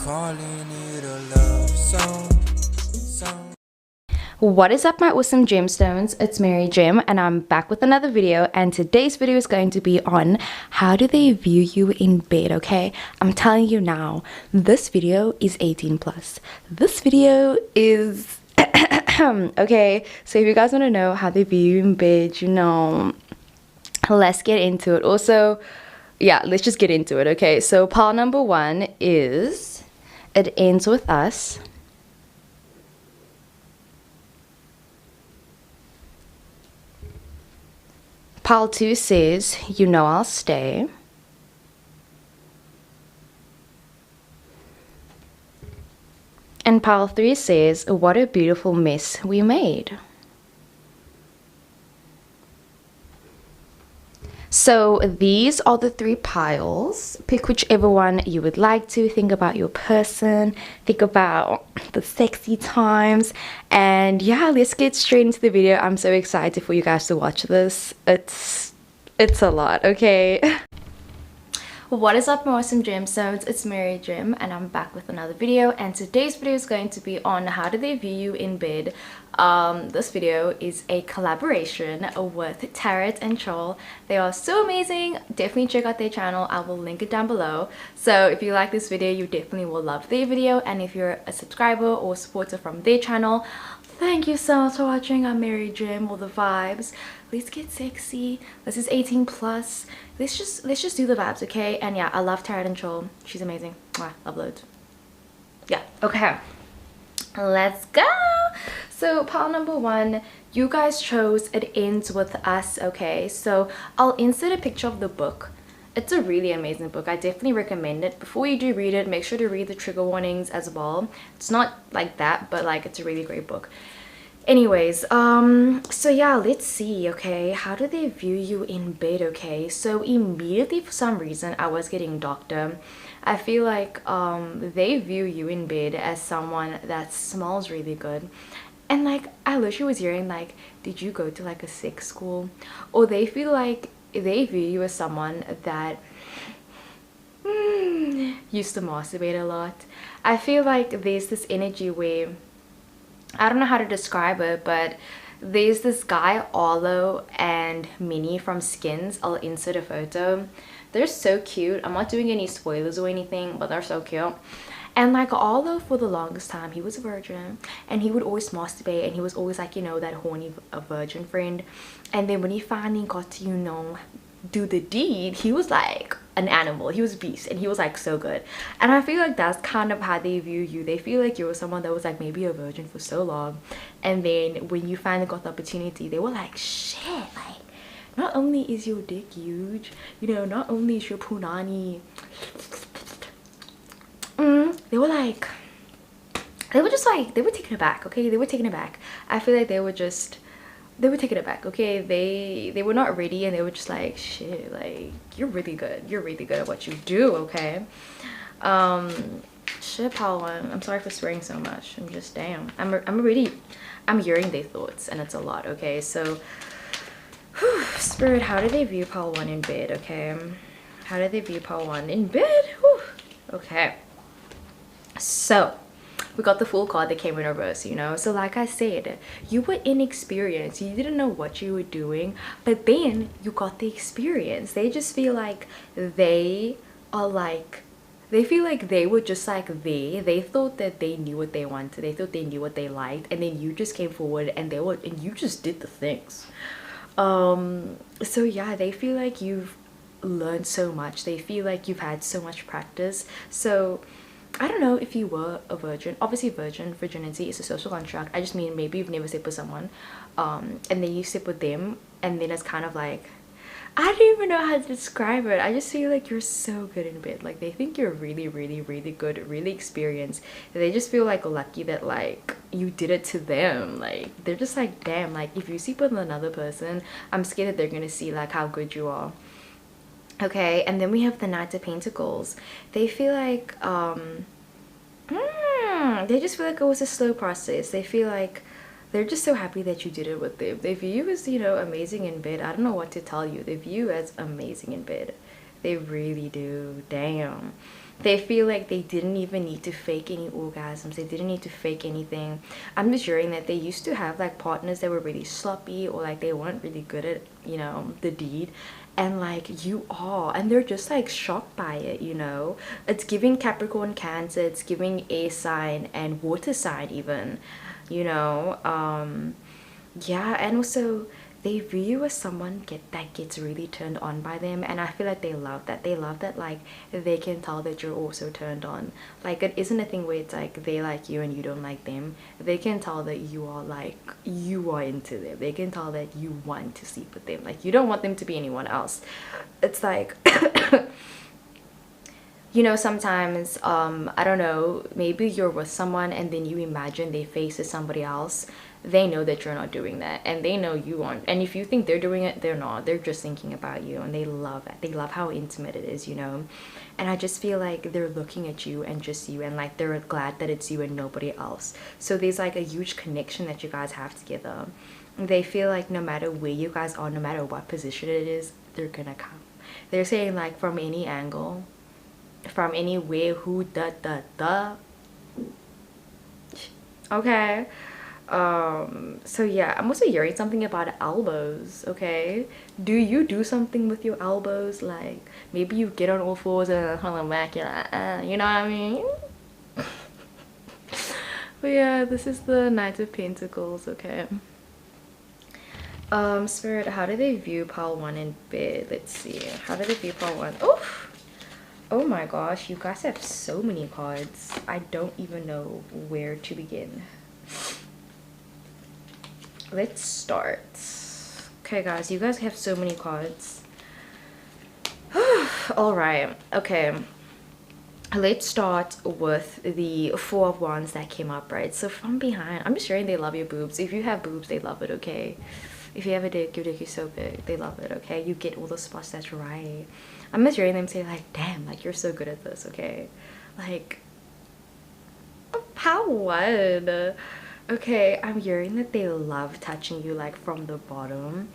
calling it a love song. What is up, my awesome gemstones? It's Mary Gem and I'm back with another video, and today's video is going to be on how do they view you in bed. Okay, I'm telling you now, this video is 18 plus. This video is okay, so if you guys want to know how they view you in bed, you know, let's get into it. Also, yeah, let's just get into it. Okay, so pile number one is it ends with us. Pile 2 says, you know I'll stay. And pile 3 says, what a beautiful mess we made. So these are the 3 piles. Pick whichever one you would like to. Think about your person. Think about the sexy times. And yeah, let's get straight into the video. I'm so excited for you guys to watch this. It's a lot, okay? What is up, my awesome gemstones? It's Mary Gem and I'm back with another video, and today's video is going to be on how do they view you in bed. This video is a collaboration with Tarot and Troll. They are so amazing. Definitely check out their channel. I will link it down below. So if you like this video, you definitely will love their video, and if you're a subscriber or supporter from their channel, thank you so much for watching. I'm Mary Gem, all the vibes. Let's get sexy. This is 18 plus. Let's just do the vibes, okay? And yeah, I love Tarot and Troll. She's amazing. Mwah, love loads. Yeah, okay. Let's go. So pile number one, you guys chose It Ends With Us, okay? So I'll insert a picture of the book. It's a really amazing book. I definitely recommend it. Before you do read it, make sure to read the trigger warnings as well. It's not like that, but like it's a really great book. Anyways, so yeah, let's see, okay? How do they view you in bed, okay? So immediately, for some reason, I was getting doctor. I feel like they view you in bed as someone that smells really good. And like, I literally was hearing like, did you go to like a sex school? Or they feel like they view you as someone that used to masturbate a lot. I feel like there's this energy where, I don't know how to describe it, but there's this guy Arlo and Minnie from Skins. I'll insert a photo. They're so cute. I'm not doing any spoilers or anything, but they're so cute. And like Arlo, for the longest time, he was a virgin and he would always masturbate, and he was always like, you know, that horny virgin friend. And then when he finally got to, you know, do the deed, he was like an animal. He was a beast, and he was like so good. And I feel like that's kind of how they view you. They feel like you were someone that was like maybe a virgin for so long, and then when you finally got the opportunity, they were like, shit, like not only is your dick huge, you know, not only is your punani, they were like, they were just like, they were taken aback, okay? They were taken aback. I feel like they were taken aback, okay? They were not ready, and they were just like, shit, like you're really good at what you do, okay? Shit, pile one, I'm sorry for swearing so much. I'm just, damn, I'm hearing their thoughts, and it's a lot, okay? So whew, spirit, how do they view pile one in bed, okay? How do they view pile one in bed? Whew. Okay, so we got the full card that came in reverse, you know? So like I said, you were inexperienced. You didn't know what you were doing, but then you got the experience. They just feel like they are like, they feel like they were just like they thought that they knew what they wanted. They thought they knew what they liked, and then you just came forward and you just did the things. So yeah, they feel like you've learned so much. They feel like you've had so much practice. So I don't know if you were a virgin. Obviously virginity is a social construct. I just mean maybe you've never slept with someone, and then you sleep with them, and then it's kind of like, I don't even know how to describe it. I just feel like you're so good in bed. Like they think you're really good, really experienced. They just feel like lucky that like you did it to them. Like they're just like, damn, like if you sleep with another person, I'm scared that they're gonna see like how good you are. Okay, and then we have the Knight of Pentacles. They feel like they just feel like it was a slow process. They feel like they're just so happy that you did it with them. They view you as, you know, amazing in bed. I don't know what to tell you. They view you as amazing in bed. They really do. Damn. They feel like they didn't even need to fake any orgasms. They didn't need to fake anything. I'm just hearing that they used to have like partners that were really sloppy, or like they weren't really good at, you know, the deed. And like you are, and they're just like shocked by it, you know. It's giving Capricorn, Cancer, it's giving air sign and water sign even, you know. Yeah, and also they view you as someone that gets really turned on by them, and I feel like they love that. They love that, like, they can tell that you're also turned on. Like, it isn't a thing where it's like they like you and you don't like them. They can tell that you are like, you are into them. They can tell that you want to sleep with them. Like, you don't want them to be anyone else. It's like you know, sometimes I don't know, maybe you're with someone and then you imagine their face is somebody else. They know that you're not doing that, and they know you aren't. And if you think they're doing it, they're not. They're just thinking about you, and they love it. They love how intimate it is, you know. And I just feel like they're looking at you and just you, and like they're glad that it's you and nobody else. So there's like a huge connection that you guys have together. They feel like no matter where you guys are, no matter what position it is, they're gonna come. They're saying like from any angle, from anywhere, who, da. Okay. So yeah, I'm also hearing something about elbows. Okay, do you do something with your elbows? Like maybe you get on all fours and hold them back, you're like, you know what I mean? But yeah, this is the Knight of Pentacles. Okay, Spirit, how do they view pile 1 in bed? Let's see, how do they view pile 1? Oh my gosh, you guys have so many cards. I don't even know where to begin. Let's start. Okay guys, you guys have so many cards. All right, okay, let's start with the Four of Wands that came up, right? So from behind, I'm just sharing they love your boobs. If you have boobs, they love it. Okay, if you have a dick, your dick is so big, they love it. Okay, you get all the spots. That's right. I'm just hearing them say like, damn, like you're so good at this. Okay, like how what? Okay, I'm hearing that they love touching you like from the bottom,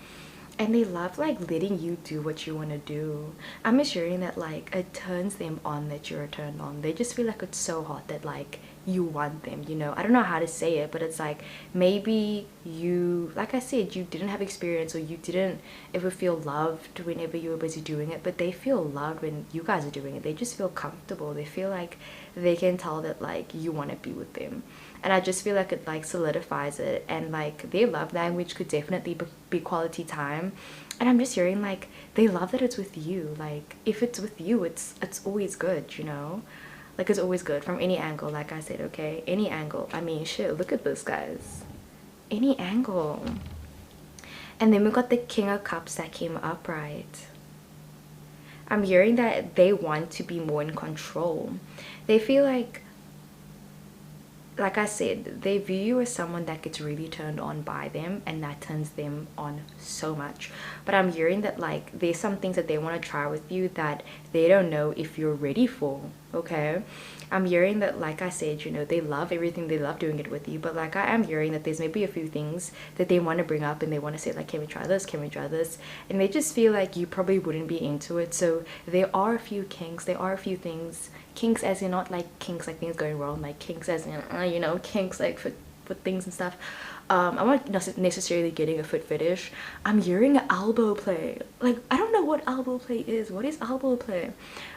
and they love like letting you do what you want to do. I'm just hearing that like it turns them on that you're turned on. They just feel like it's so hot that like you want them, you know. I don't know how to say it, but it's like maybe you, like I said, you didn't have experience, or you didn't ever feel loved whenever you were busy doing it, but they feel loved when you guys are doing it. They just feel comfortable. They feel like they can tell that like you want to be with them. And I just feel like it like solidifies it, and like their love language could definitely be quality time. And I'm just hearing like they love that it's with you. Like if it's with you, it's always good, you know. Like it's always good from any angle, like I said. Okay, any angle. I mean shit, look at this, guys, any angle. And then we got the King of Cups that came up, right? I'm hearing that they want to be more in control. They feel like I said, they view you as someone that gets really turned on by them, and that turns them on so much. But I'm hearing that like there's some things that they want to try with you that they don't know if you're ready for. Okay, I'm hearing that, like I said, you know, they love everything. They love doing it with you, but like I am hearing that there's maybe a few things that they want to bring up, and they want to say like, can we try this, can we try this, and they just feel like you probably wouldn't be into it. So there are a few kinks, there are a few things, kinks as in not like kinks like things going wrong, like kinks as in you know, kinks like for things and stuff. I'm not necessarily getting a foot fetish. I'm hearing elbow play. Like I don't know what elbow play is. What is elbow play?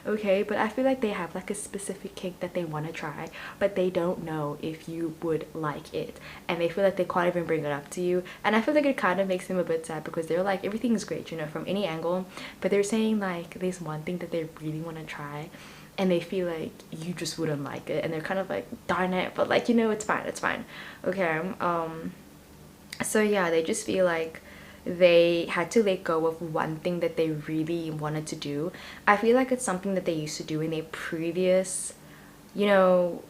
Okay, but I feel like they have like a specific kink that they want to try, but they don't know if you would like it, and they feel like they can't even bring it up to you. And I feel like it kind of makes them a bit sad, because they're like, everything's great, you know, from any angle, but they're saying like there's one thing that they really want to try, and they feel like you just wouldn't like it, and they're kind of like, darn it, but like, you know, it's fine, it's fine. Okay, so yeah, they just feel like they had to let go of one thing that they really wanted to do. I feel like it's something that they used to do in their previous, you know,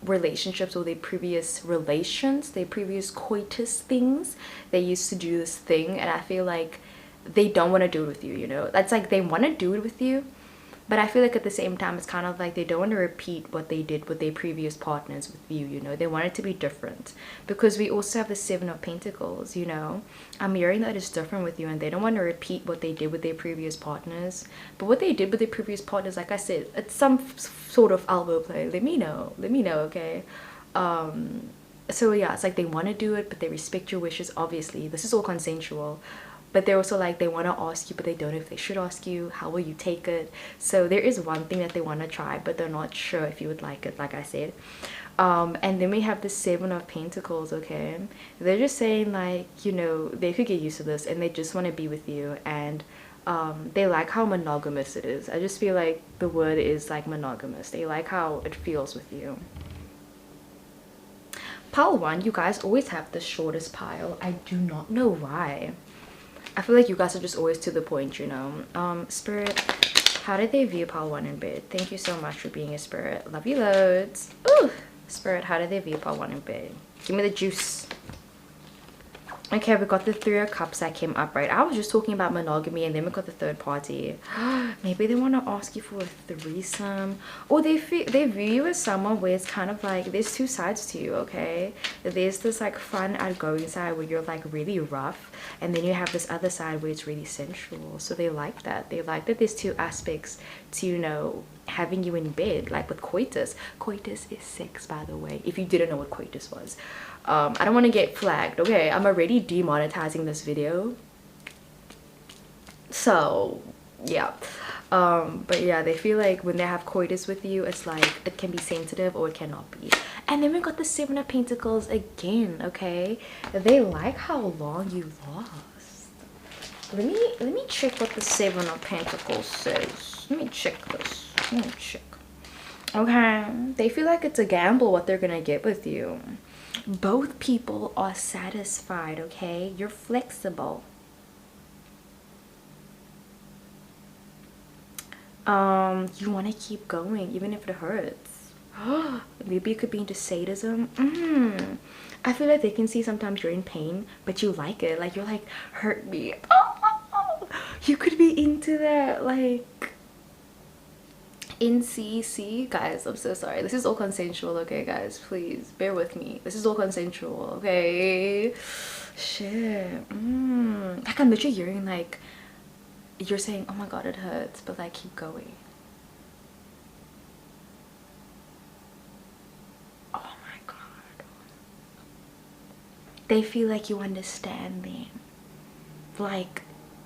relationships, or their previous relations, their previous coitus things. They used to do this thing, and I feel like they don't want to do it with you, you know. That's like they want to do it with you, But I feel like at the same time, it's kind of like they don't want to repeat what they did with their previous partners with you, you know. They want it to be different. Because we also have the Seven of Pentacles, you know. I'm hearing that it's different with you, and they don't want to repeat what they did with their previous partners. But what they did with their previous partners, like I said, it's some sort of elbow play. Let me know, okay. So yeah, it's like they want to do it, but they respect your wishes. Obviously, this is all consensual, but they're also like, they want to ask you, but they don't know if they should ask you. How will you take it? So there is one thing that they want to try, but they're not sure if you would like it, like I said. And then we have the Seven of Pentacles. Okay, they're just saying, like, you know, they could get used to this and they just want to be with you, and they like how monogamous it is. I just feel like the word is like monogamous. They like how it feels with you. Pile 1, you guys always have the shortest pile. I do not know why. I feel like you guys are just always to the point, you know. Spirit, how did they view pile 1 in bed? Thank you so much for being a spirit. Love you loads. Ooh, Spirit, how did they view pile 1 in bed? Give me the juice. Okay, we got the Three of Cups that came up, right? I was just talking about monogamy, and then we got the third party. Maybe they want to ask you for a threesome, or they view you as someone where it's kind of like there's two sides to you. Okay, there's this like fun, outgoing side where you're like really rough, and then you have this other side where it's really sensual. So they like that. They like that there's two aspects to, you know, having you in bed, like with coitus. Coitus is sex, by the way, if you didn't know what coitus was. I don't want to get flagged. Okay, I'm already demonetizing this video, so yeah. But yeah, they feel like when they have coitus with you, it's like it can be sensitive or it cannot be. And then we got the Seven of Pentacles again. Okay, they like how long you last. Let me check what the Seven of Pentacles says. Let me check this. Let me check. Okay, they feel like it's a gamble what they're gonna get with you. Both people are satisfied. Okay, you're flexible. You want to keep going even if it hurts. Maybe you could be into sadism. I feel like they can see sometimes you're in pain, but you like it. Like, you're like, hurt me. You could be into that, like, in CC. Guys, I'm so sorry. This is all consensual, okay, guys? Please bear with me. This is all consensual, okay? Shit. Like, I'm literally hearing, like, you're saying, oh my god, it hurts, but like, keep going. Oh my god. They feel like you understand them. Like,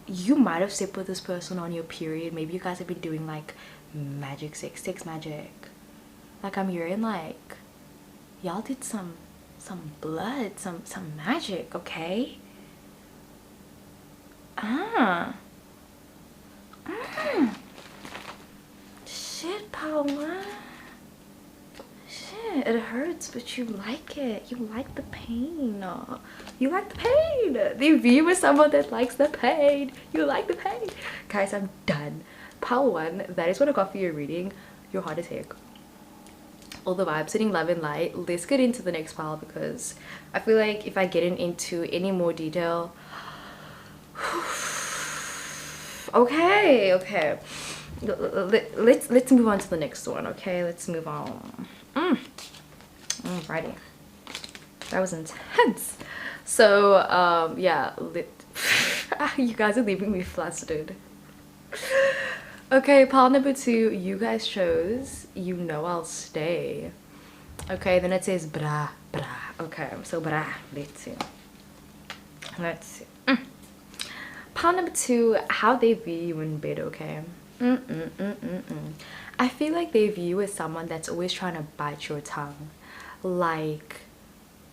you might have slept with this person on your period. Maybe you guys have been doing like magic sex magic. Like, I'm hearing like y'all did some blood, some magic. Okay. Shit, Paula. Shit, it hurts, but you like it. You like the pain. You like the pain. They view you as someone that likes the pain. You like the pain. Guys, I'm done. Pile 1, that is what I got for your reading. Your heart is heck. All the vibes, sitting love and light. Let's get into the next pile, because I feel like if I get into any more detail. Okay. Let's move on to the next one. Okay, let's move on. Alrighty, that was intense. So yeah, you guys are leaving me flustered. Okay, pile number 2, you guys chose You Know I'll Stay. Okay, then it says bra. Okay, so bra. Let's see. Pile number 2, how they view you in bed. Okay. I feel like they view you as someone that's always trying to bite your tongue. Like,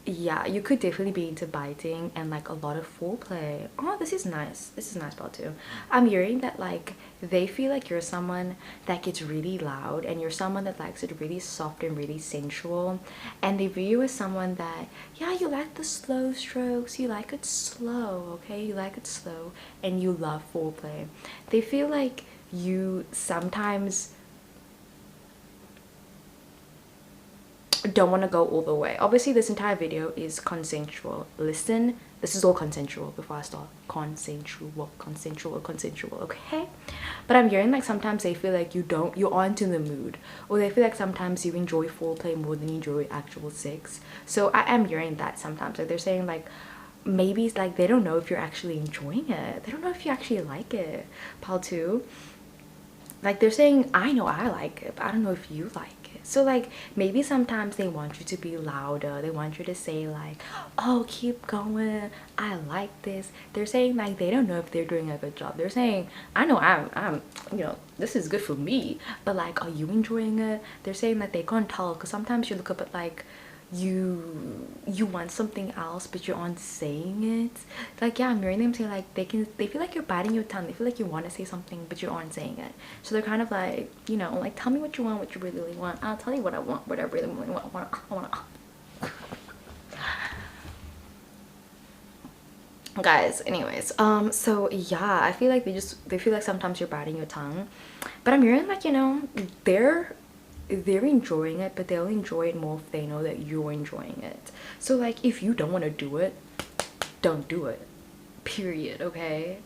yeah, you could definitely be into biting and like a lot of foreplay. Oh, this is nice. This is nice part too. I'm hearing that like they feel like you're someone that gets really loud, and you're someone that likes it really soft and really sensual, and they view you as someone that, yeah, you like the slow strokes, you like it slow. Okay, you like it slow, and you love foreplay. They feel like you sometimes don't want to go all the way. Obviously this entire video is consensual. Listen, this is all consensual before I start. Consensual, okay? But I'm hearing like sometimes they feel like you aren't in the mood, or they feel like sometimes you enjoy foreplay more than you enjoy actual sex. So I am hearing that sometimes, like they're saying like maybe it's like they don't know if you're actually enjoying it, they don't know if you actually like it. Pal 2, like they're saying I know I like it, but I don't know if you like it. So like maybe sometimes they want you to be louder, they want you to say like, oh, keep going, I like this. They're saying like they don't know if they're doing a good job. They're saying I know I'm you know, this is good for me, but like are you enjoying it? They're saying that they can't tell, because sometimes you look up at like you want something else but you aren't saying it. Like yeah, I'm hearing them say like they feel like you're biting your tongue, they feel like you want to say something but you aren't saying it. So they're kind of like, you know, like tell me what you want, what you really want, I'll tell you what I want, what I really want. I want guys, anyways, so yeah, I feel like they feel like sometimes you're biting your tongue, but I'm hearing like, you know, they're enjoying it, but they'll enjoy it more if they know that you're enjoying it. So like if you don't want to do it, don't do it, period. Okay,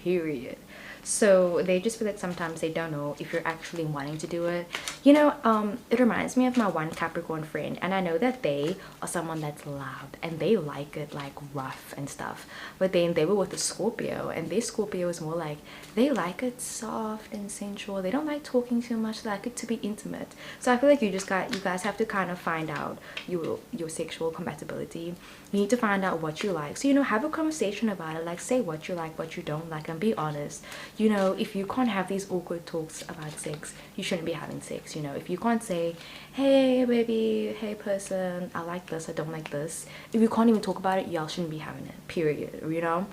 period. So they just feel like sometimes they don't know if you're actually wanting to do it. You know, it reminds me of my one Capricorn friend, and I know that they are someone that's loud and they like it like rough and stuff, but then they were with a Scorpio, and their Scorpio is more like they like it soft and sensual. They don't like talking too much, they like it to be intimate. So I feel like you guys have to kind of find out your sexual compatibility. You need to find out what you like. So, you know, have a conversation about it. Like say what you like, what you don't like, and be honest. You know, if you can't have these awkward talks about sex, you shouldn't be having sex. You know, if you can't say, hey baby, hey person, I like this, I don't like this. If you can't even talk about it, y'all shouldn't be having it, period. You know.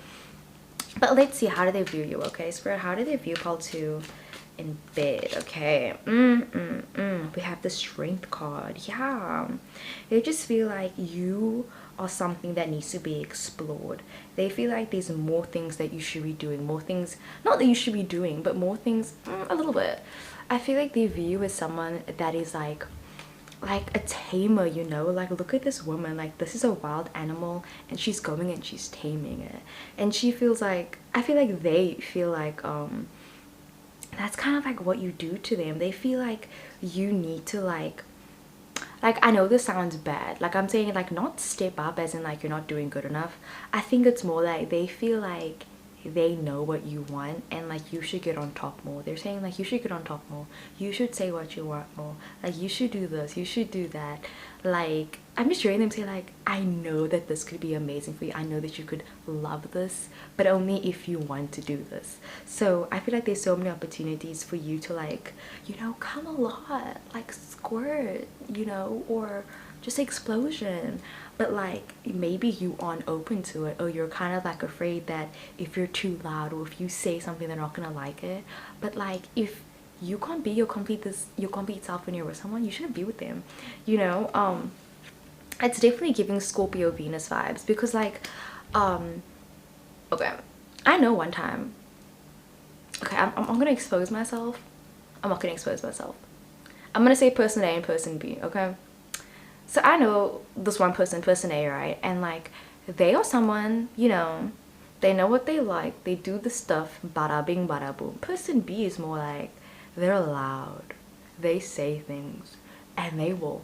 But let's see, how do they view you? Okay, Spirit, how do they view Pal 2 in bed? Okay, we have the Strength card. Yeah, they just feel like you are something that needs to be explored. They feel like there's more things that you should be doing, more things, not that you should be doing, but more things, a little bit. I feel like they view you as someone that is like a tamer, you know. Like look at this woman, like this is a wild animal and she's going and she's taming it, and she feels like, I feel like they feel like that's kind of like what you do to them. They feel like you need to like I know this sounds bad, like I'm saying like not step up as in like you're not doing good enough. I think it's more like they feel like they know what you want and like you should get on top more. They're saying like you should get on top more, you should say what you want more, like you should do this, you should do that. Like I'm just hearing them say like, I know that this could be amazing for you, I know that you could love this, but only if you want to do this. So I feel like there's so many opportunities for you to like, you know, come a lot, like squirt, you know, or just explosion. But like maybe you aren't open to it, or you're kind of like afraid that if you're too loud or if you say something they're not gonna like it. But like if you can't be your complete self when you're with someone, you shouldn't be with them, you know. It's definitely giving Scorpio Venus vibes, because like okay, I know one time, okay, I'm gonna expose myself. I'm not gonna expose myself, I'm gonna say person A and person B, okay? So I know this one person, person A, right? And like they are someone, you know, they know what they like, they do the stuff, bada bing bada boom. Person B is more like they're loud, they say things, and they will,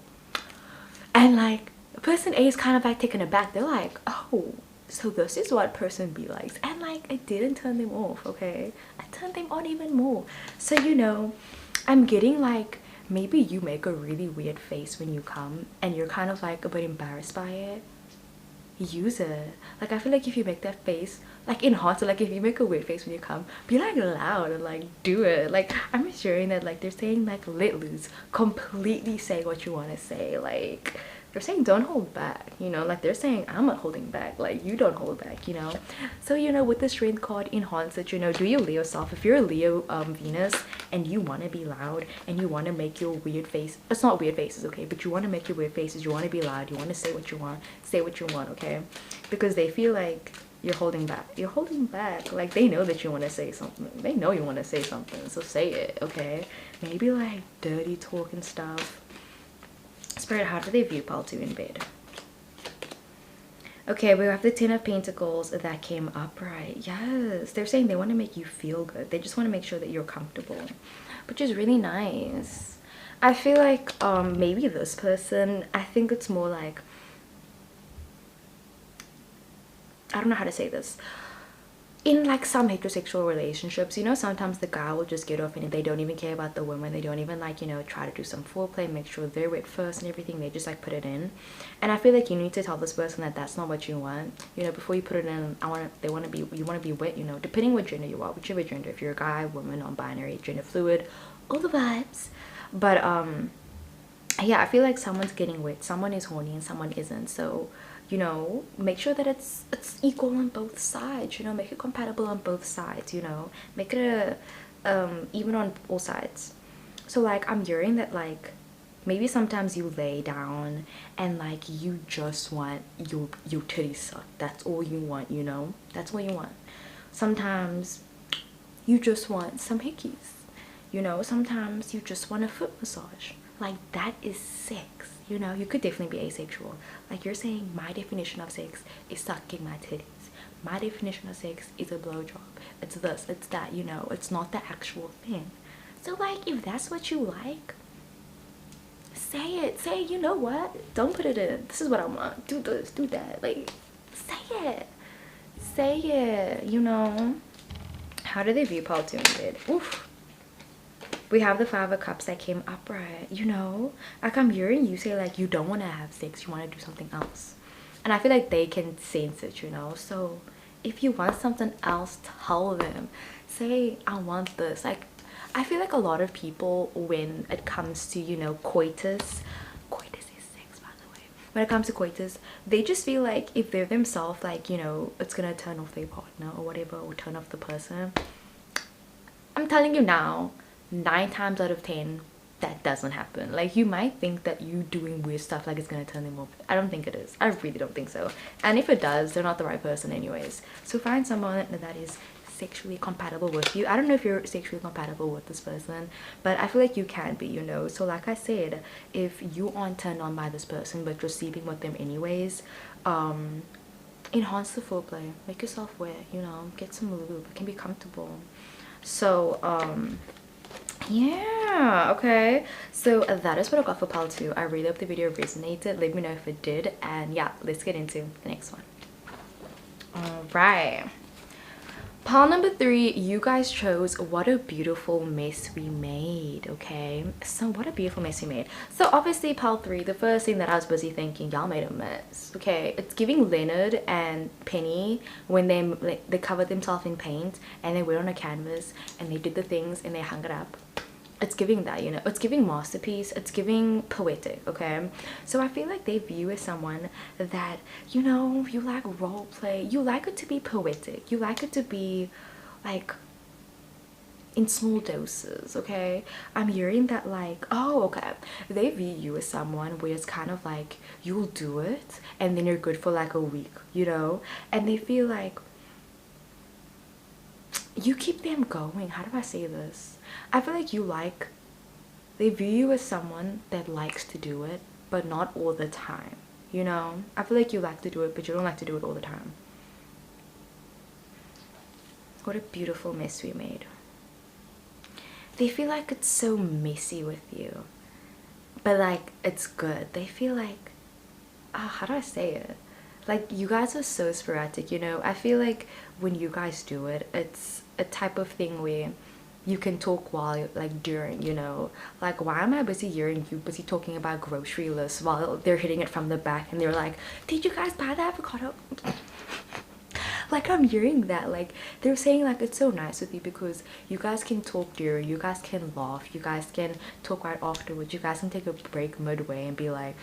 and like person A is kind of like taken aback. They're like, oh, so this is what person B likes. And like I didn't turn them off, okay? I turned them on even more. So, you know, I'm getting like, maybe you make a really weird face when you come and you're kind of like a bit embarrassed by it. Use it. Like I feel like if you make that face, like enhance it, like if you make a weird face when you come, be like loud and like do it. Like I'm assuring that like they're saying like let loose, completely say what you want to say. Like they're saying don't hold back, you know. Like they're saying I'm not holding back, like you don't hold back, you know. So, you know, with the Strength card, enhance it, you know. Do your Leo self. If you're a Leo Venus and you want to be loud and you want to make your weird face, it's not weird faces, okay, but you want to make your weird faces, you want to be loud, you want to say what you want, okay? Because they feel like you're holding back. Like they know that you want to say something, they know you want to say something, so say it, okay? Maybe like dirty talk and stuff. Spirit, how do they view pile 2 in bed? Okay, we have the 10 of Pentacles that came upright. Yes, they're saying they want to make you feel good. They just want to make sure that you're comfortable, which is really nice. I feel like maybe this person, I think it's more like, I don't know how to say this. In like some heterosexual relationships, you know, sometimes the guy will just get off and they don't even care about the woman. They don't even like, you know, try to do some foreplay, make sure they're wet first and everything. They just like put it in. And I feel like you need to tell this person that that's not what you want. You know, before you put it in, you want to be wet, you know, depending what gender you are, whichever gender, if you're a guy, woman, non-binary, gender fluid, all the vibes. But yeah, I feel like someone's getting wet, someone is horny and someone isn't. So, you know, make sure that it's equal on both sides, you know, make it compatible on both sides, you know, make it even on all sides. So like I'm hearing that like maybe sometimes you lay down and like you just want your titties sucked. That's all you want, you know, that's all you want. Sometimes you just want some hickeys, you know, sometimes you just want a foot massage. Like that is sex, you know. You could definitely be asexual. Like you're saying my definition of sex is sucking my titties, my definition of sex is a blowjob, it's this, it's that, you know, it's not the actual thing. So like if that's what you like, say it. Say, you know what, don't put it in, this is what I want, do this, do that. Like say it, you know. How do they view pile 2 in bed? Oof. We have the 5 of Cups that came upright, you know. Like I'm hearing you say like you don't want to have sex, you want to do something else. And I feel like they can sense it, you know. So if you want something else, tell them. Say, I want this. Like I feel like a lot of people, when it comes to, you know, coitus is sex, by the way. When it comes to coitus, they just feel like if they're themselves, like, you know, it's gonna turn off their partner or whatever, or turn off the person. I'm telling you now, 9 times out of 10 that doesn't happen. Like you might think that you doing weird stuff like it's gonna turn them off. I don't think it is. I really don't think so. And if it does, they're not the right person anyways. So find someone that is sexually compatible with you. I don't know if you're sexually compatible with this person, but I feel like you can be, you know. So like I said, if you aren't turned on by this person but you're sleeping with them anyways, enhance the foreplay, make yourself wet, you know, get some lube, it can be comfortable. So yeah, okay, so that is what I got for pile 2. I really hope the video resonated. Let me know if it did, and yeah, let's get into the next one. All right, pile number 3, you guys chose What a Beautiful Mess We Made. Okay, so what a beautiful mess we made. So obviously pile 3, the first thing that I was busy thinking, y'all made a mess. Okay, it's giving Leonard and Penny when they covered themselves in paint and they went on a canvas and they did the things and they hung it up. It's giving that, you know, it's giving masterpiece, it's giving poetic. Okay, so I feel like they view as someone that, you know, you like role play, you like it to be poetic, you like it to be like in small doses. Okay, I'm hearing that like, oh okay, they view you as someone where it's kind of like you'll do it and then you're good for like a week, you know, and they feel like you keep them going. How do I say this? I feel like they view you as someone that likes to do it, but not all the time, you know. I feel like you like to do it, but you don't like to do it all the time. What a beautiful mess we made. They feel like it's so messy with you, but like it's good. They feel like, how do I say it? Like you guys are so sporadic, you know. I feel like when you guys do it, it's a type of thing where you can talk while like during, you know, like why am I busy hearing you busy talking about grocery lists while they're hitting it from the back and they're like, did you guys buy the avocado? Like I'm hearing that, like they're saying like it's so nice with you because you guys can talk during, you guys can laugh, you guys can talk right afterwards, you guys can take a break midway and be like,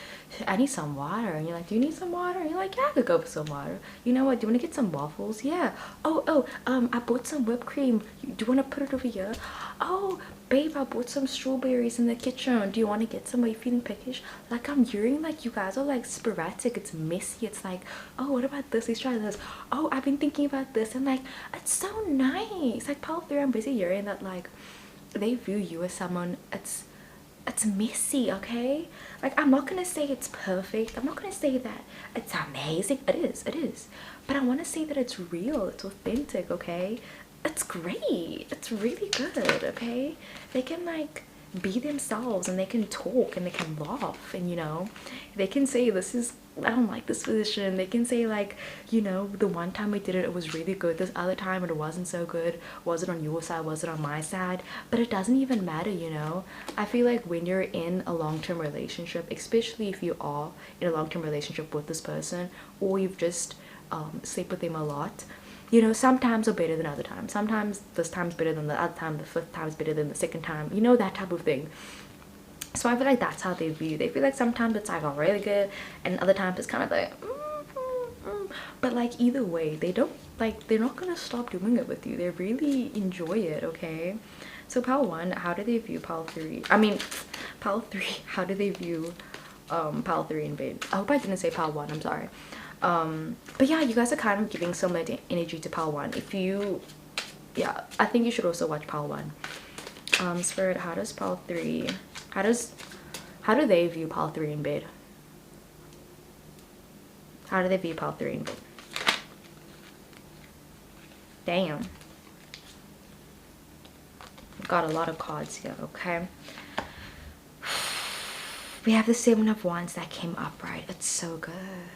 I need some water, and you're like, do you need some water? And you're like, yeah, I could go for some water. You know what, do you want to get some waffles? Yeah. I bought some whipped cream, do you want to put it over here? Oh babe, I bought some strawberries in the kitchen, do you want to get some? Are you feeling peckish? Like I'm hearing like you guys are like sporadic, it's messy, it's like, oh what about this, let's try this, oh I've been thinking about this, and like it's so nice. Like pile 3, I'm busy hearing that like they view you as someone, it's it's messy, okay? Like, I'm not gonna say it's perfect. I'm not gonna say that it's amazing. It is. But I want to say that it's real, it's authentic, okay? It's great. It's really good, okay? They can like be themselves, and they can talk, and they can laugh, and you know, they can say this is, I don't like this position. They can say like, you know, the one time we did it, it was really good. This other time it wasn't so good. Was it on your side? Was it on my side? But it doesn't even matter, you know. I feel like when you're in a long-term relationship, especially if you are in a long-term relationship with this person, or you've just sleep with them a lot, you know, sometimes are better than other times. Sometimes this time's better than the other time, the fifth time's better than the second time, you know, that type of thing. So I feel like that's how they view. They feel like sometimes it's like all really good, and other times it's kind of like but like either way, they don't, like, they're not gonna stop doing it with you. They really enjoy it, okay? So pile 1, how do they view pile 3? I mean, pile 3, how do they view pile 3 in bed? I hope I didn't say pile 1, I'm sorry. But yeah, you guys are kind of giving similar energy to pile 1. If you, yeah, I think you should also watch pile 1. Spirit, how does pile 3, how do they view pile 3 in bed? How do they view pile 3 in bed? Damn. Got a lot of cards here, okay? We have the 7 of Wands that came up, right? It's so good.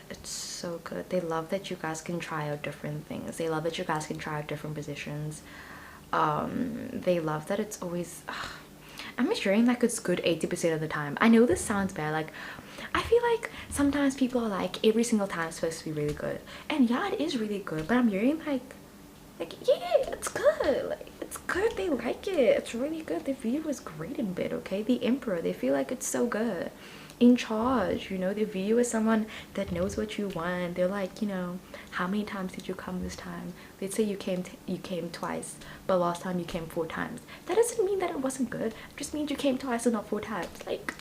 It's so good. They love that you guys can try out different things. They love that you guys can try out different positions. They love that it's always... I'm assuring like it's good 80% of the time. I know this sounds bad. Like, I feel like sometimes people are like, every single time it's supposed to be really good. And yeah, it is really good. But I'm hearing like yeah, it's good. Like, it's good. They like it. It's really good. The view is great in bed, okay? The Emperor, they feel like it's so good. In charge, you know, they view you as someone that knows what you want. They're like, you know, how many times did you come this time? Let's say you came twice, but last time you came 4 times. That doesn't mean that it wasn't good. It just means you came twice and not 4 times. Like,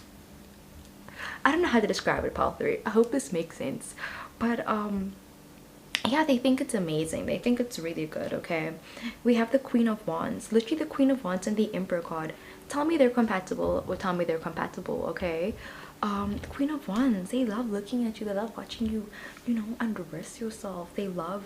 I don't know how to describe it, pile 3. I hope this makes sense. But yeah, they think it's amazing. They think it's really good, okay? We have the Queen of Wands. Literally the Queen of Wands and the Emperor card. Tell me they're compatible, or tell me they're compatible, okay? The Queen of Wands, they love looking at you. They love watching you, you know, undress yourself. They love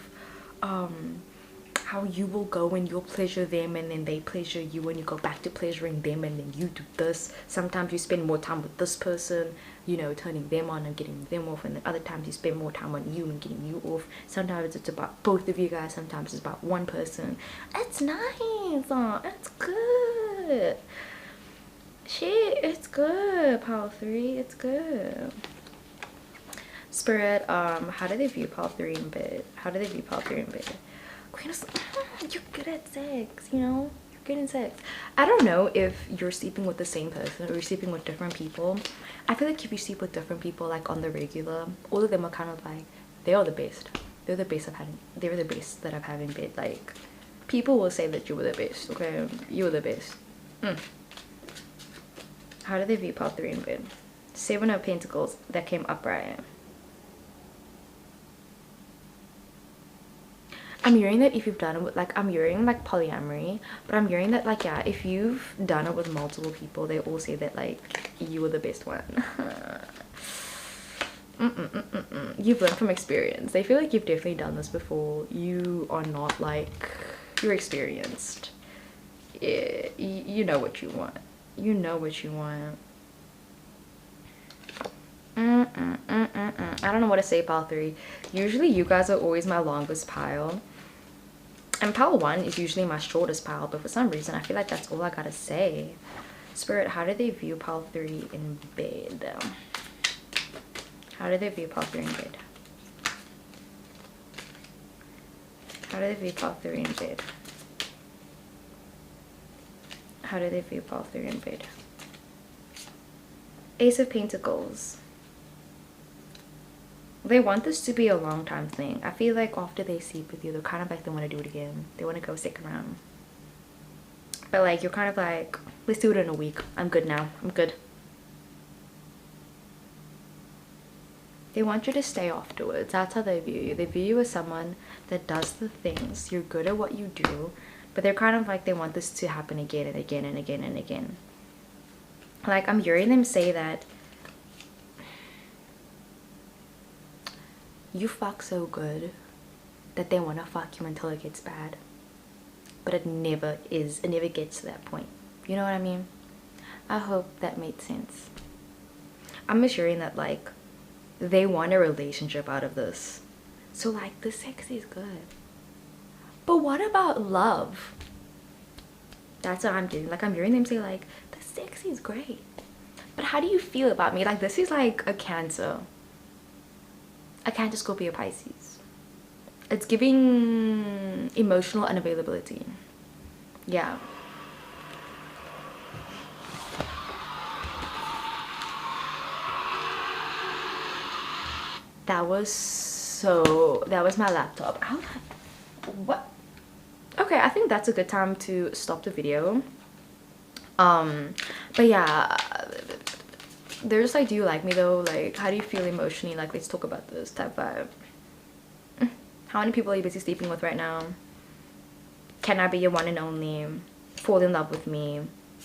how you will go and you'll pleasure them, and then they pleasure you, and you go back to pleasuring them, and then you do this. Sometimes you spend more time with this person, you know, turning them on and getting them off, and then other times you spend more time on you and getting you off. Sometimes it's about both of you guys, sometimes it's about one person. It's nice. It's good. Shit, it's good, pile 3. It's good. Spirit, how do they view pile 3 in bed? How do they view pile 3 in bed? Queen of, you're good at sex, you know? You're good in sex. I don't know if you're sleeping with the same person or you're sleeping with different people. I feel like if you sleep with different people, like on the regular, all of them are kind of like, they are the best. They're the best they're the best that I've had in bed. Like, people will say that you were the best, okay? You were the best. How do they view pile 3 in bed? 7 of Pentacles that came upright. I'm hearing that if you've done it with, like, I'm hearing like polyamory, but I'm hearing that, like, yeah, if you've done it with multiple people, they all say that like you were the best one. You've learned from experience. They feel like you've definitely done this before. You are not like, you're experienced. Yeah, you know what you want. You know what you want. I don't know what to say, pile 3. Usually you guys are always my longest pile, and pile 1 is usually my shortest pile, but for some reason I feel like that's all I gotta say. Spirit, how do they view pile 3 in bed? How do they view pile 3 in bed? How do they view pile 3 in bed? How do they view pile 3 in bed? Ace of Pentacles. They want this to be a long time thing. I feel like after they sleep with you, they're kind of like, they want to do it again. They want to go second round. But like, you're kind of like, let's do it in a week. I'm good now. I'm good. They want you to stay afterwards. That's how they view you. They view you as someone that does the things. You're good at what you do. But they're kind of like, they want this to happen again and again and again and again. Like, I'm hearing them say that you fuck so good that they want to fuck you until it gets bad. But it never gets to that point. You know what I mean? I hope that made sense. I'm just hearing that, like, they want a relationship out of this. So, like, the sex is good. But what about love? That's what I'm getting. Like, I'm hearing them say, like, the sex is great. But how do you feel about me? Like, this is like a Cancer. A Cancer, Scorpio, Pisces. It's giving emotional unavailability. Yeah. That was my laptop. What? Okay, I think that's a good time to stop the video. But yeah, they're just like, do you like me though? Like, how do you feel emotionally? Like, let's talk about this type vibe. How many people are you busy sleeping with right now? Can I be your one and only? Fall in love with me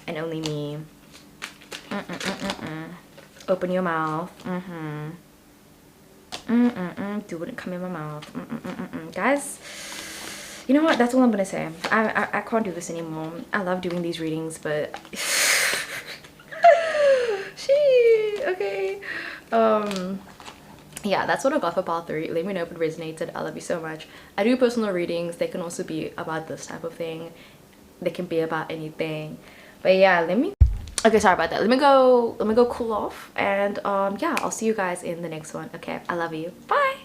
and only me. Open your mouth. Do it, come in my mouth. Guys, you know what? That's all I'm gonna say. I can't do this anymore. I love doing these readings, but okay. Yeah, that's what I got for part 3. Let me know if it resonated. I love you so much. I do personal readings. They can also be about this type of thing. They can be about anything. But yeah, okay, sorry about that. Let me go cool off, and yeah, I'll see you guys in the next one. Okay, I love you. Bye.